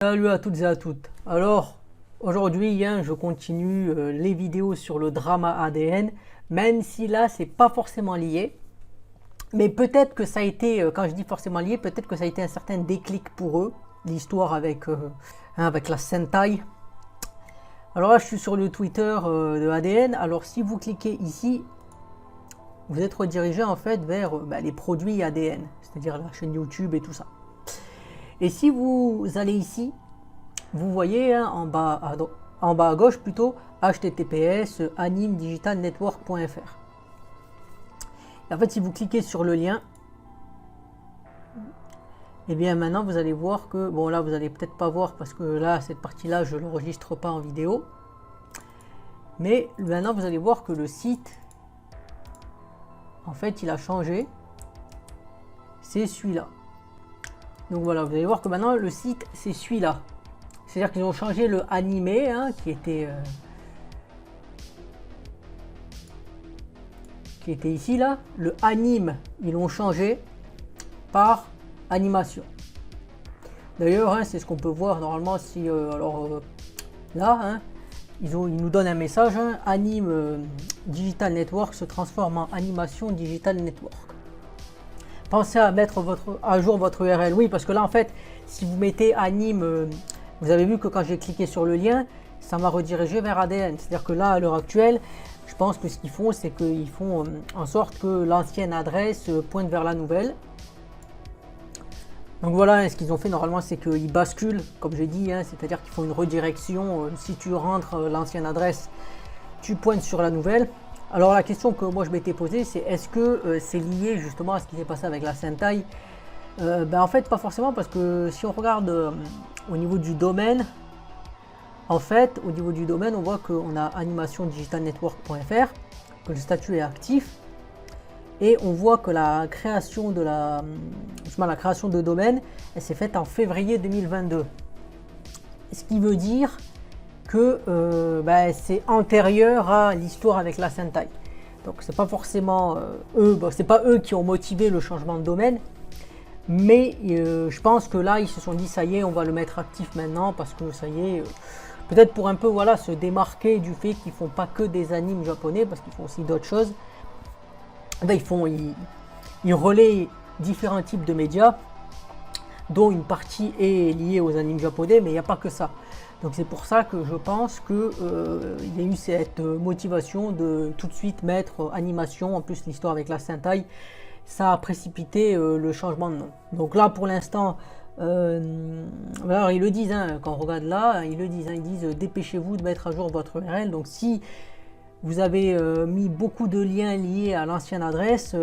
Salut à toutes et à toutes. Alors, aujourd'hui, je continue les vidéos sur le drama ADN, même si là, c'est pas forcément lié. Mais peut-être que ça a été, quand je dis forcément lié, peut-être que ça a été un certain déclic pour eux, l'histoire avec la Sentai. Alors là, je suis sur le Twitter de ADN. Alors, si vous cliquez ici, vous êtes redirigé en fait vers les produits ADN, c'est-à-dire la chaîne YouTube et tout ça. Et si vous allez ici, vous voyez en bas à gauche plutôt https animedigitalnetwork.fr. En fait, si vous cliquez sur le lien, et bien maintenant vous allez voir que, bon là vous allez peut-être pas voir parce que là cette partie-là je l'enregistre pas en vidéo, mais maintenant vous allez voir que le site, en fait il a changé, c'est celui-là. Donc voilà, vous allez voir que maintenant le site c'est celui-là. C'est-à-dire qu'ils ont changé le animé qui était ici là. Le anime, ils l'ont changé par animation. D'ailleurs, c'est ce qu'on peut voir normalement si là, ils nous donnent un message. Anime Digital Network se transforme en animation Digital Network. Pensez à mettre à jour votre URL. Oui, parce que là en fait, si vous mettez anime, vous avez vu que quand j'ai cliqué sur le lien, ça m'a redirigé vers ADN. C'est-à-dire que là, à l'heure actuelle, je pense que ce qu'ils font, c'est qu'ils font en sorte que l'ancienne adresse pointe vers la nouvelle. Donc voilà, ce qu'ils ont fait normalement, c'est qu'ils basculent, comme j'ai dit, c'est-à-dire qu'ils font une redirection. Si tu rentres l'ancienne adresse, tu pointes sur la nouvelle. Alors la question que moi je m'étais posée, c'est est-ce que c'est lié justement à ce qui s'est passé avec la Sentai? En fait, pas forcément, parce que si on regarde au niveau du domaine, en fait, au niveau du domaine, on voit qu'on a animationdigitalnetwork.fr, que le statut est actif, et on voit que la création de domaine, elle s'est faite en février 2022. Ce qui veut dire que c'est antérieur à l'histoire avec la Sentai. Donc c'est pas forcément c'est pas eux qui ont motivé le changement de domaine. Mais je pense que là, ils se sont dit, ça y est, on va le mettre actif maintenant, parce que ça y est, peut-être pour un peu se démarquer du fait qu'ils font pas que des animes japonais, parce qu'ils font aussi d'autres choses. Ils relaient différents types de médias, dont une partie est liée aux animes japonais, mais il n'y a pas que ça. Donc c'est pour ça que je pense qu'il y a eu cette motivation de tout de suite mettre animation, en plus l'histoire avec la Sentai, ça a précipité le changement de nom. Donc là pour l'instant, alors ils le disent, quand on regarde là, ils le disent, ils disent dépêchez-vous de mettre à jour votre URL. Donc si vous avez mis beaucoup de liens liés à l'ancienne adresse,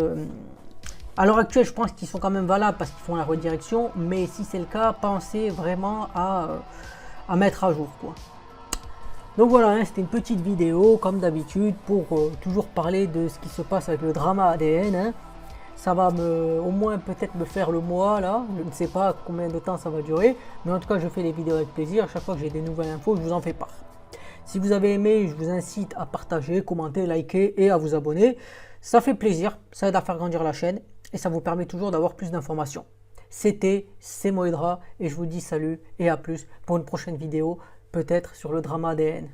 à l'heure actuelle je pense qu'ils sont quand même valables parce qu'ils font la redirection, mais si c'est le cas, pensez vraiment à mettre à jour quoi. Donc voilà, c'était une petite vidéo comme d'habitude pour toujours parler de ce qui se passe avec le drama ADN. Ça va au moins peut-être me faire le mois là, je ne sais pas combien de temps ça va durer, mais en tout cas je fais les vidéos avec plaisir. À chaque fois que j'ai des nouvelles infos, je vous en fais part. Si vous avez aimé, je vous incite à partager, commenter, liker et à vous abonner. Ça fait plaisir, ça aide à faire grandir la chaîne et ça vous permet toujours d'avoir plus d'informations. C'est Moedra et je vous dis salut et à plus pour une prochaine vidéo, peut-être sur le drama ADN.